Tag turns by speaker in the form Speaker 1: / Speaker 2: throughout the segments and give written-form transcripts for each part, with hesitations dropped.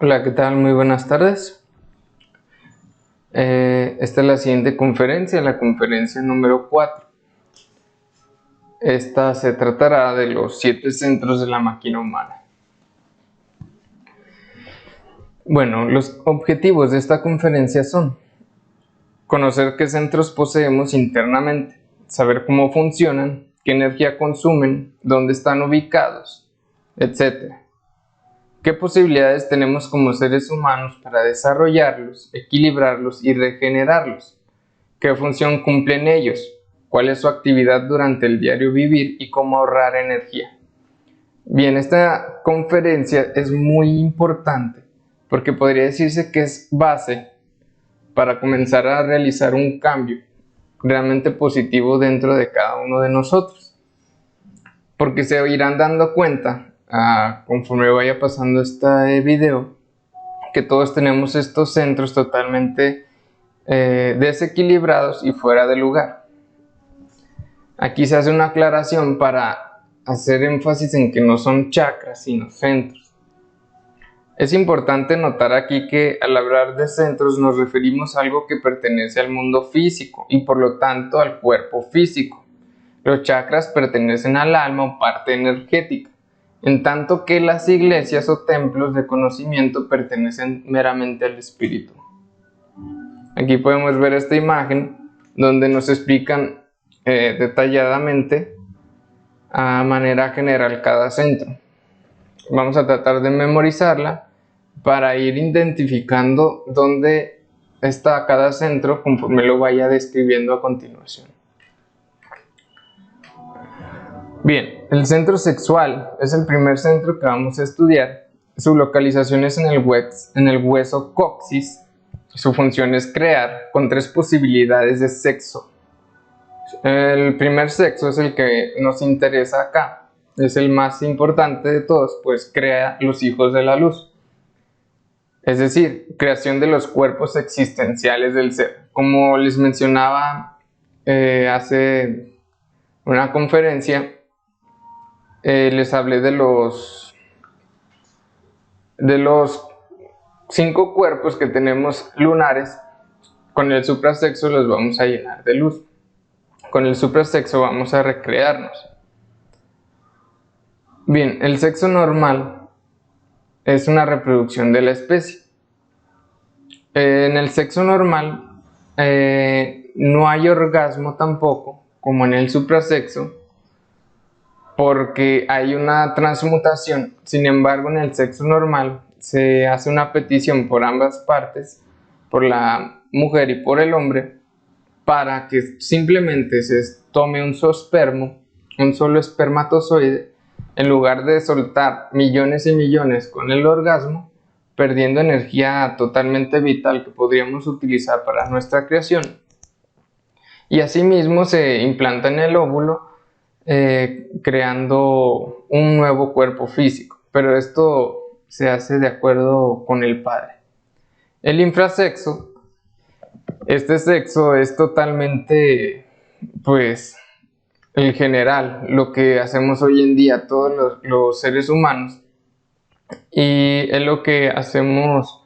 Speaker 1: Hola, ¿qué tal? Muy buenas tardes. Esta es la siguiente conferencia, la conferencia número 4. Esta se tratará de los 7 centros de la máquina humana. Bueno, los objetivos de esta conferencia son conocer qué centros poseemos internamente, saber cómo funcionan, qué energía consumen, dónde están ubicados, etc. ¿Qué posibilidades tenemos como seres humanos para desarrollarlos, equilibrarlos y regenerarlos? ¿Qué función cumplen ellos? ¿Cuál es su actividad durante el diario vivir y cómo ahorrar energía? Bien, esta conferencia es muy importante porque podría decirse que es base para comenzar a realizar un cambio realmente positivo dentro de cada uno de nosotros. Porque se irán dando cuenta, conforme vaya pasando este video, que todos tenemos estos centros totalmente desequilibrados y fuera de lugar. Aquí se hace una aclaración para hacer énfasis en que no son chakras, sino centros. Es importante notar aquí que al hablar de centros nos referimos a algo que pertenece al mundo físico y por lo tanto al cuerpo físico. Los chakras pertenecen al alma o parte energética, en tanto que las iglesias o templos de conocimiento pertenecen meramente al espíritu. Aquí podemos ver esta imagen donde nos explican detalladamente a manera general cada centro. Vamos a tratar de memorizarla para ir identificando dónde está cada centro conforme lo vaya describiendo a continuación. Bien, el centro sexual es el primer centro que vamos a estudiar. Su localización es en el hueso coxis. Su función es crear con 3 posibilidades de sexo. El primer sexo es el que nos interesa acá. Es el más importante de todos, pues crea los hijos de la luz. Es decir, creación de los cuerpos existenciales del ser. Como les mencionaba hace una conferencia, les hablé de los 5 cuerpos que tenemos lunares. Con el suprasexo los vamos a llenar de luz. Con el suprasexo vamos a recrearnos. Bien, el sexo normal es una reproducción de la especie. En el sexo normal no hay orgasmo tampoco, como en el suprasexo, porque hay una transmutación. Sin embargo, en el sexo normal se hace una petición por ambas partes, por la mujer y por el hombre, para que simplemente se tome un zoospermo, un solo espermatozoide, en lugar de soltar millones y millones con el orgasmo, perdiendo energía totalmente vital que podríamos utilizar para nuestra creación. Y asimismo se implanta en el óvulo, creando un nuevo cuerpo físico, pero esto se hace de acuerdo con el padre. El infrasexo, este sexo es totalmente, pues, el general, lo que hacemos hoy en día todos los seres humanos, y es lo que hacemos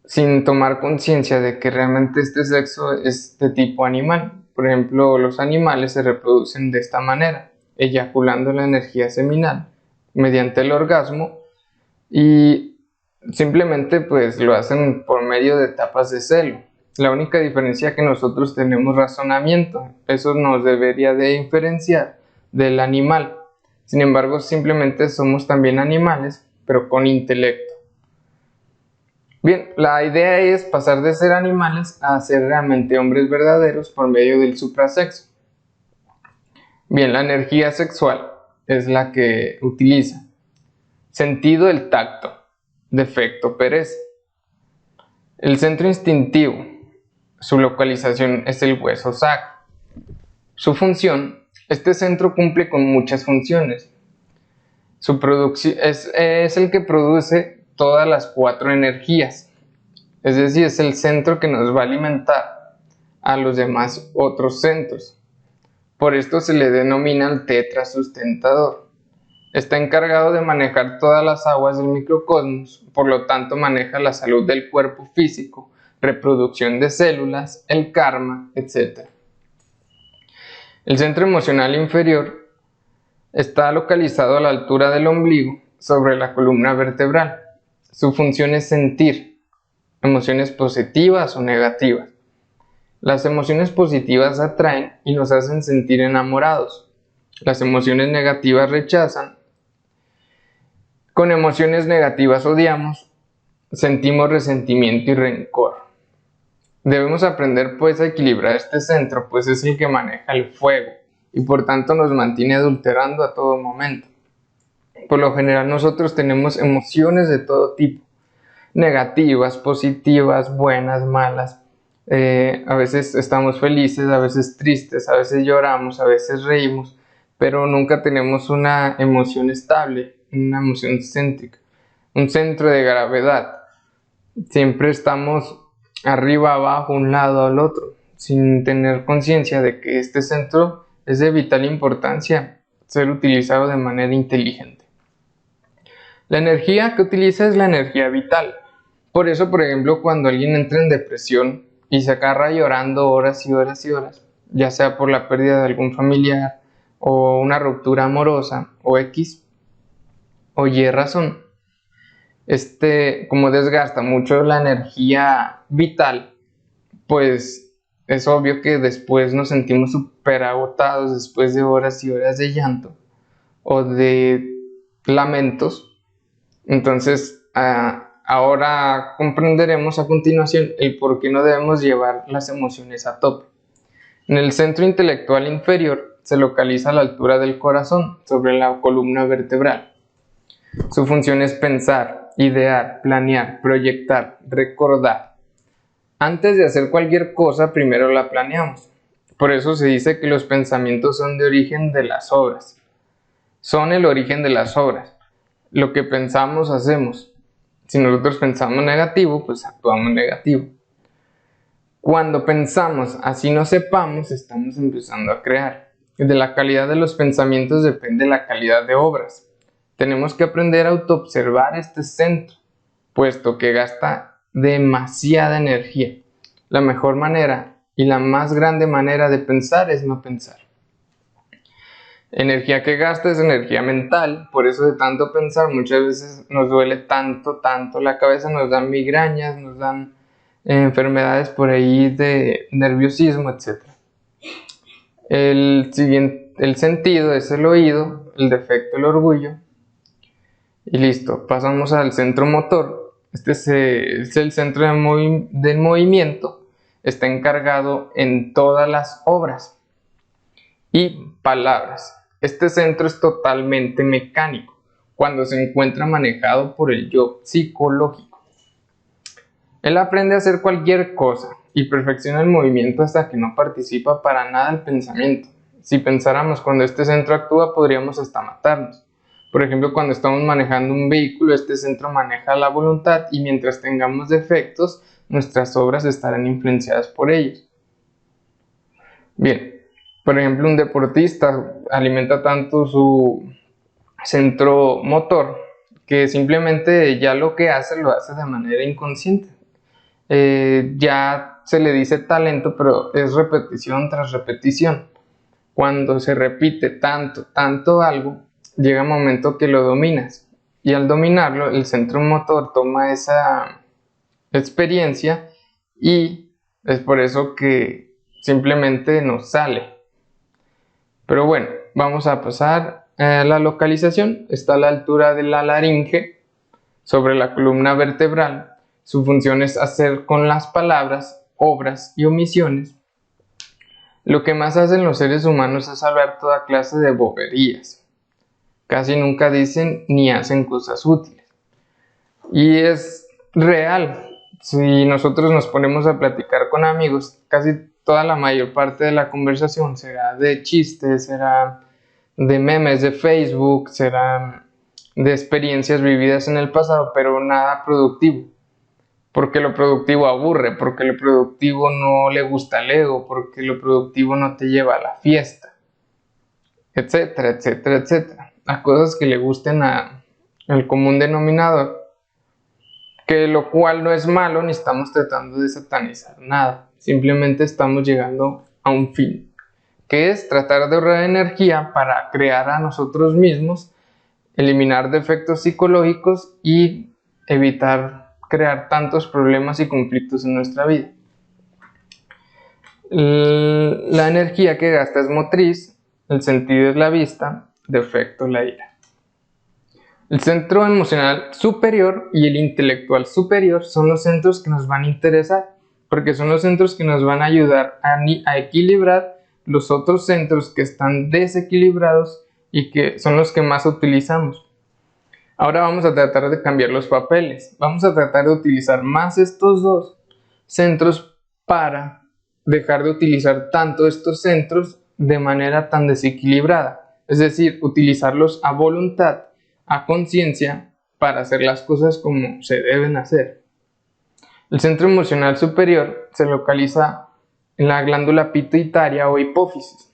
Speaker 1: sin tomar conciencia de que realmente este sexo es de tipo animal. Por ejemplo, los animales se reproducen de esta manera, eyaculando la energía seminal mediante el orgasmo, y simplemente pues lo hacen por medio de etapas de celo. La única diferencia es que nosotros tenemos razonamiento, eso nos debería de diferenciar del animal. Sin embargo, simplemente somos también animales, pero con intelecto. Bien, la idea es pasar de ser animales a ser realmente hombres verdaderos por medio del suprasexo. Bien, la energía sexual es la que utiliza sentido del tacto, defecto pereza. El centro instintivo, su localización es el hueso sacro. Su función, este centro cumple con muchas funciones. Su producción es el que produce todas las 4 energías. Es decir, es el centro que nos va a alimentar a los demás otros centros. Por esto se le denomina el tetrasustentador. Está encargado de manejar todas las aguas del microcosmos, por lo tanto maneja la salud del cuerpo físico, reproducción de células, el karma, etc. El centro emocional inferior está localizado a la altura del ombligo, sobre la columna vertebral. Su función es sentir emociones positivas o negativas. Las emociones positivas atraen y nos hacen sentir enamorados. Las emociones negativas rechazan. Con emociones negativas odiamos, sentimos resentimiento y rencor. Debemos aprender pues a equilibrar este centro, pues es el que maneja el fuego y por tanto nos mantiene adulterando a todo momento. Por lo general nosotros tenemos emociones de todo tipo, negativas, positivas, buenas, malas. A veces estamos felices, a veces tristes, a veces lloramos, a veces reímos, pero nunca tenemos una emoción estable, una emoción céntrica, un centro de gravedad. Siempre estamos arriba, abajo, un lado al otro, sin tener conciencia de que este centro es de vital importancia ser utilizado de manera inteligente. La energía que utiliza es la energía vital. Por eso, por ejemplo, cuando alguien entra en depresión y se agarra llorando horas y horas y horas, ya sea por la pérdida de algún familiar o una ruptura amorosa o X o Y razón, como desgasta mucho la energía vital, pues es obvio que después nos sentimos súper agotados después de horas y horas de llanto o de lamentos. Entonces, ahora comprenderemos a continuación el por qué no debemos llevar las emociones a tope. En el centro intelectual inferior se localiza a la altura del corazón, sobre la columna vertebral. Su función es pensar, idear, planear, proyectar, recordar. Antes de hacer cualquier cosa, primero la planeamos. Por eso se dice que los pensamientos son de origen de las obras. Son el origen de las obras. Lo que pensamos, hacemos. Si nosotros pensamos negativo, pues actuamos negativo. Cuando pensamos así no sepamos, estamos empezando a crear. De la calidad de los pensamientos depende la calidad de obras. Tenemos que aprender a autoobservar este centro, puesto que gasta demasiada energía. La mejor manera y la más grande manera de pensar es no pensar. Energía que gasta es energía mental, por eso de tanto pensar muchas veces nos duele tanto la cabeza, nos dan migrañas, nos dan enfermedades por ahí de nerviosismo, etc. El sentido es el oído, el defecto el orgullo. Y listo, pasamos al centro motor. Este es el centro del movimiento. Está encargado en todas las obras y palabras. Este centro es totalmente mecánico cuando se encuentra manejado por el yo psicológico. Él aprende a hacer cualquier cosa y perfecciona el movimiento hasta que no participa para nada el pensamiento. Si pensáramos cuando este centro actúa, podríamos hasta matarnos. Por ejemplo, cuando estamos manejando un vehículo, este centro maneja la voluntad y mientras tengamos defectos, nuestras obras estarán influenciadas por ellos. Bien. Por ejemplo, un deportista alimenta tanto su centro motor que simplemente ya lo que hace lo hace de manera inconsciente. Ya se le dice talento, pero es repetición tras repetición. Cuando se repite tanto algo, llega un momento que lo dominas. Y al dominarlo, el centro motor toma esa experiencia y es por eso que simplemente nos sale. Pero bueno, vamos a pasar a la localización. Está a la altura de la laringe, sobre la columna vertebral. Su función es hacer con las palabras, obras y omisiones. Lo que más hacen los seres humanos es hablar toda clase de boberías. Casi nunca dicen ni hacen cosas útiles. Y es real. Si nosotros nos ponemos a platicar con amigos, casi toda la mayor parte de la conversación será de chistes, será de memes de Facebook, será de experiencias vividas en el pasado, pero nada productivo. Porque lo productivo aburre, porque lo productivo no le gusta al ego, porque lo productivo no te lleva a la fiesta, etcétera, etcétera, etcétera. a cosas que le gusten al común denominador, que lo cual no es malo, ni estamos tratando de satanizar nada, simplemente estamos llegando a un fin, que es tratar de ahorrar energía para crear a nosotros mismos, eliminar defectos psicológicos y evitar crear tantos problemas y conflictos en nuestra vida. La energía que gasta es motriz, el sentido es la vista, defecto la ira. El centro emocional superior y el intelectual superior son los centros que nos van a interesar, porque son los centros que nos van a ayudar a equilibrar los otros centros que están desequilibrados y que son los que más utilizamos. Ahora vamos a tratar de cambiar los papeles. Vamos a tratar de utilizar más estos dos centros para dejar de utilizar tanto estos centros de manera tan desequilibrada. Es decir, utilizarlos a voluntad, a conciencia, para hacer las cosas como se deben hacer. El centro emocional superior se localiza en la glándula pituitaria o hipófisis.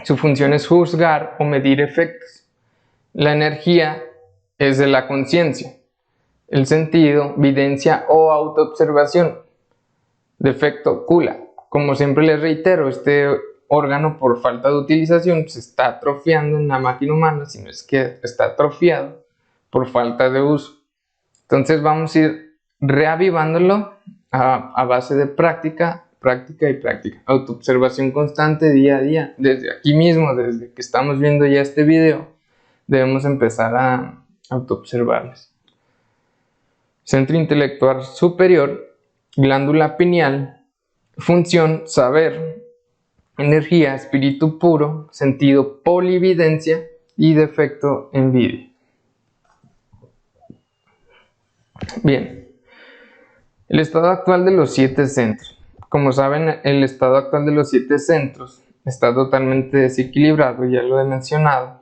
Speaker 1: Su función es juzgar o medir efectos. La energía es de la conciencia. El sentido, videncia o autoobservación. Defecto, gula. Como siempre les reitero, este órgano por falta de utilización se está atrofiando en la máquina humana, si no es que está atrofiado por falta de uso. Entonces vamos a ir reavivándolo a base de práctica y práctica. Autoobservación constante día a día. Desde aquí mismo, desde que estamos viendo ya este video, debemos empezar a autoobservarnos. Centro intelectual superior, glándula pineal, función, saber, energía, espíritu puro, sentido, polividencia y defecto, envidia. Bien, el estado actual de los 7 centros. Como saben, el estado actual de los 7 centros está totalmente desequilibrado, ya lo he mencionado.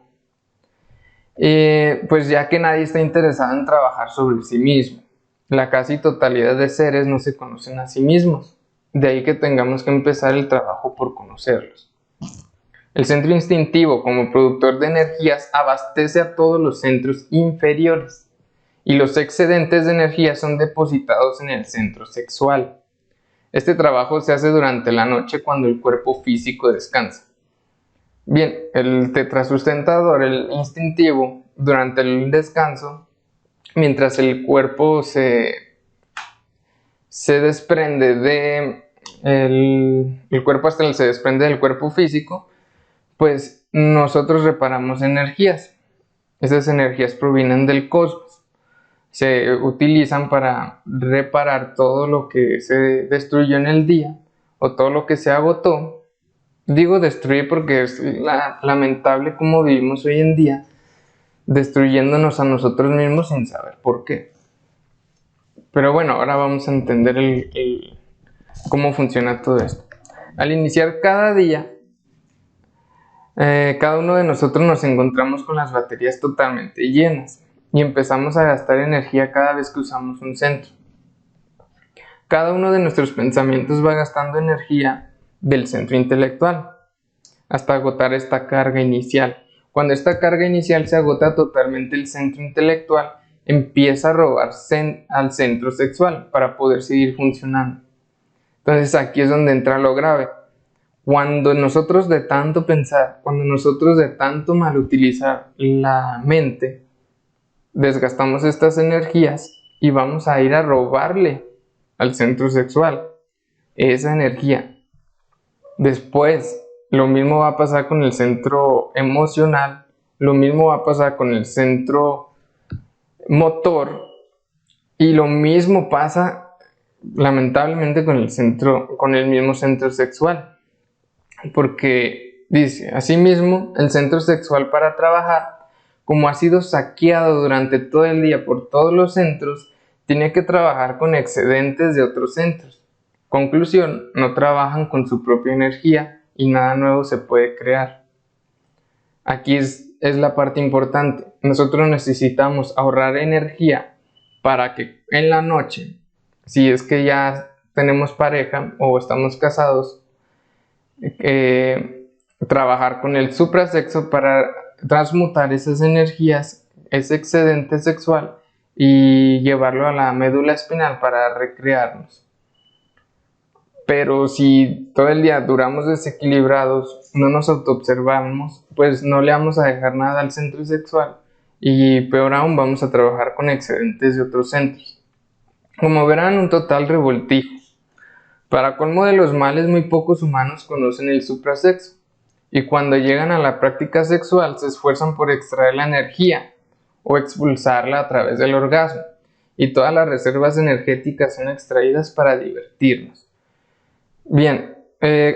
Speaker 1: Pues ya que nadie está interesado en trabajar sobre sí mismo. La casi totalidad de seres no se conocen a sí mismos. De ahí que tengamos que empezar el trabajo por conocerlos. El centro instintivo, como productor de energías, abastece a todos los centros inferiores y los excedentes de energía son depositados en el centro sexual. Este trabajo se hace durante la noche cuando el cuerpo físico descansa. Bien, el tetrasustentador, el instintivo, durante el descanso, mientras el cuerpo se desprende de el cuerpo astral se desprende del cuerpo físico, pues nosotros reparamos energías. Esas energías provienen del cosmos. Se utilizan para reparar todo lo que se destruyó en el día o todo lo que se agotó. Digo destruir porque es lamentable cómo vivimos hoy en día, destruyéndonos a nosotros mismos sin saber por qué. Pero bueno, ahora vamos a entender cómo funciona todo esto. Al iniciar cada día, cada uno de nosotros nos encontramos con las baterías totalmente llenas y empezamos a gastar energía cada vez que usamos un centro. Cada uno de nuestros pensamientos va gastando energía del centro intelectual hasta agotar esta carga inicial. Cuando esta carga inicial se agota totalmente, el centro intelectual empieza a robar al centro sexual para poder seguir funcionando. Entonces aquí es donde entra lo grave. Cuando nosotros de tanto pensar, cuando nosotros de tanto mal utilizar la mente, desgastamos estas energías y vamos a ir a robarle al centro sexual esa energía. Después, lo mismo va a pasar con el centro emocional, lo mismo va a pasar con el centro motor y lo mismo pasa lamentablemente con el mismo centro sexual, porque dice, asimismo, el centro sexual para trabajar, como ha sido saqueado durante todo el día por todos los centros, tiene que trabajar con excedentes de otros centros. Conclusión, no trabajan con su propia energía y nada nuevo se puede crear. Aquí es la parte importante. Nosotros necesitamos ahorrar energía para que en la noche, si es que ya tenemos pareja o estamos casados, trabajar con el suprasexo para transmutar esas energías, ese excedente sexual, y llevarlo a la médula espinal para recrearnos. Pero si todo el día duramos desequilibrados, no nos autoobservamos, pues no le vamos a dejar nada al centro sexual y peor aún vamos a trabajar con excedentes de otros centros. Como verán, un total revoltijo. Para colmo de los males, muy pocos humanos conocen el suprasexo y cuando llegan a la práctica sexual se esfuerzan por extraer la energía o expulsarla a través del orgasmo, y todas las reservas energéticas son extraídas para divertirnos. Bien,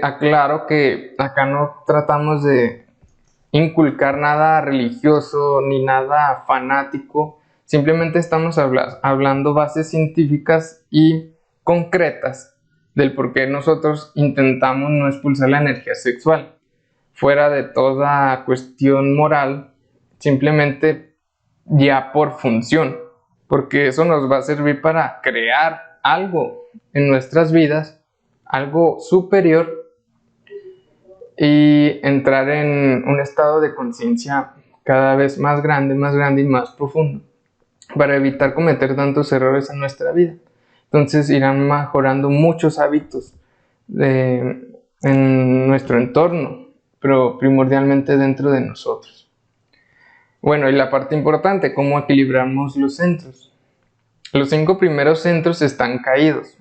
Speaker 1: aclaro que acá no tratamos de inculcar nada religioso ni nada fanático, simplemente estamos hablando bases científicas y concretas del por qué nosotros intentamos no expulsar la energía sexual, fuera de toda cuestión moral, simplemente ya por función, porque eso nos va a servir para crear algo en nuestras vidas, algo superior, y entrar en un estado de conciencia cada vez más grande y más profundo, para evitar cometer tantos errores en nuestra vida. Entonces irán mejorando muchos hábitos en nuestro entorno, pero primordialmente dentro de nosotros. Bueno, y la parte importante, ¿cómo equilibramos los centros? Los 5 primeros centros están caídos,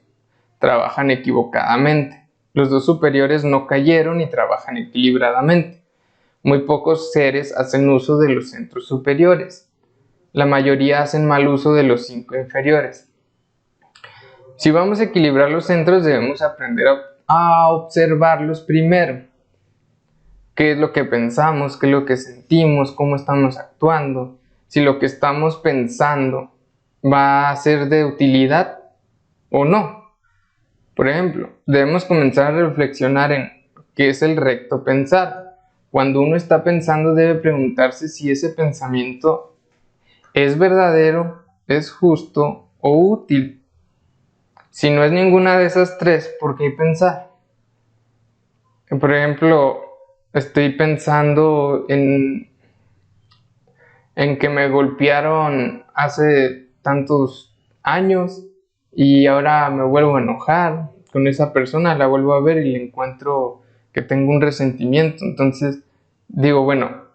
Speaker 1: trabajan equivocadamente. Los 2 superiores no cayeron y trabajan equilibradamente. Muy pocos seres hacen uso de los centros superiores. La mayoría hacen mal uso de los 5 inferiores. Si vamos a equilibrar los centros, debemos aprender a observarlos primero. ¿Qué es lo que pensamos? ¿Qué es lo que sentimos? ¿Cómo estamos actuando? Si lo que estamos pensando va a ser de utilidad o no. Por ejemplo, debemos comenzar a reflexionar en qué es el recto pensar. Cuando uno está pensando, debe preguntarse si ese pensamiento es verdadero, es justo o útil. Si no es ninguna de esas tres, ¿por qué pensar? Por ejemplo, estoy pensando en que me golpearon hace tantos años y ahora me vuelvo a enojar con esa persona, la vuelvo a ver y le encuentro que tengo un resentimiento. Entonces digo, bueno,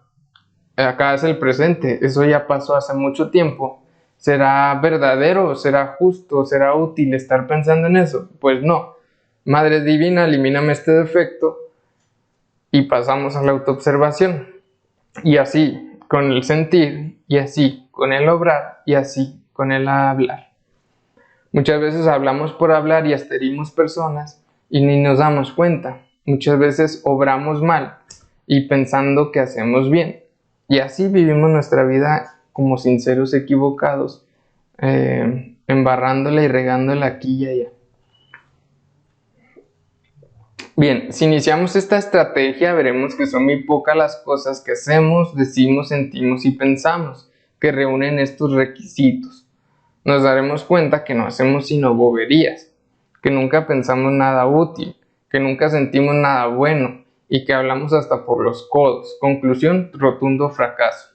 Speaker 1: acá es el presente, eso ya pasó hace mucho tiempo. ¿Será verdadero? ¿Será justo? ¿Será útil estar pensando en eso? Pues no. Madre Divina, elimíname este defecto, y pasamos a la autoobservación. Y así con el sentir, y así con el obrar, y así con el hablar. Muchas veces hablamos por hablar y hasta herimos personas y ni nos damos cuenta. Muchas veces obramos mal y pensando que hacemos bien. Y así vivimos nuestra vida como sinceros equivocados, embarrándola y regándola aquí y allá. Bien, si iniciamos esta estrategia, veremos que son muy pocas las cosas que hacemos, decimos, sentimos y pensamos que reúnen estos requisitos. Nos daremos cuenta que no hacemos sino boberías, que nunca pensamos nada útil, que nunca sentimos nada bueno y que hablamos hasta por los codos. Conclusión, rotundo fracaso.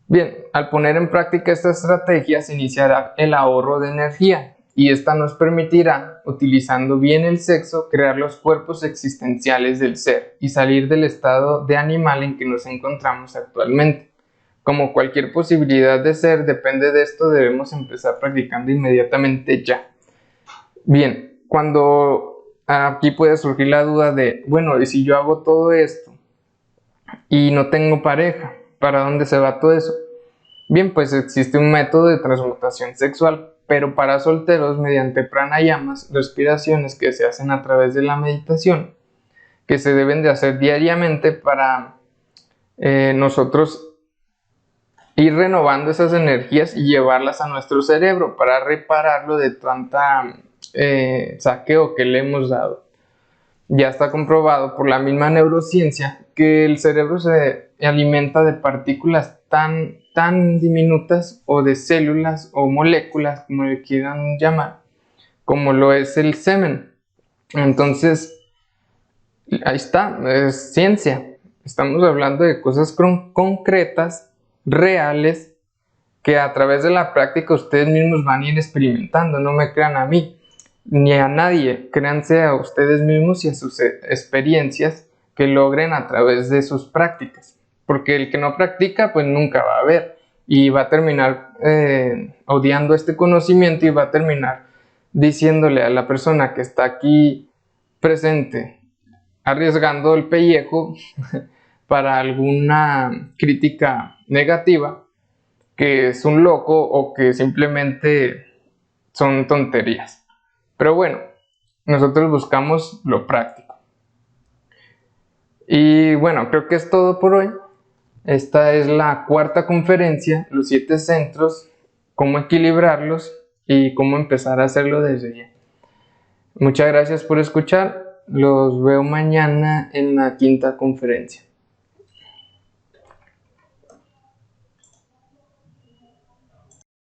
Speaker 1: Bien, al poner en práctica esta estrategia se iniciará el ahorro de energía y esta nos permitirá, utilizando bien el sexo, crear los cuerpos existenciales del ser y salir del estado de animal en que nos encontramos actualmente. Como cualquier posibilidad de ser depende de esto, debemos empezar practicando inmediatamente ya. Bien, cuando aquí puede surgir la duda de, bueno, ¿y si yo hago todo esto y no tengo pareja? ¿Para dónde se va todo eso? Bien, pues existe un método de transmutación sexual, pero para solteros mediante pranayamas, respiraciones que se hacen a través de la meditación, que se deben de hacer diariamente para nosotros ir renovando esas energías y llevarlas a nuestro cerebro para repararlo de tanta saqueo que le hemos dado. Ya está comprobado por la misma neurociencia que el cerebro se alimenta de partículas tan diminutas, o de células o moléculas, como le quieran llamar, como lo es el semen. Entonces, ahí está, es ciencia. Estamos hablando de cosas concretas, reales, que a través de la práctica ustedes mismos van a ir experimentando. No me crean a mí ni a nadie, créanse a ustedes mismos y a sus experiencias que logren a través de sus prácticas, porque el que no practica pues nunca va a ver y va a terminar odiando este conocimiento y va a terminar diciéndole a la persona que está aquí presente, arriesgando el pellejo para alguna crítica negativa, que es un loco o que simplemente son tonterías. Pero bueno, nosotros buscamos lo práctico. Y bueno, creo que es todo por hoy. Esta es la cuarta conferencia, los 7 centros, cómo equilibrarlos y cómo empezar a hacerlo desde ya. Muchas gracias por escuchar. Los veo mañana en la quinta conferencia.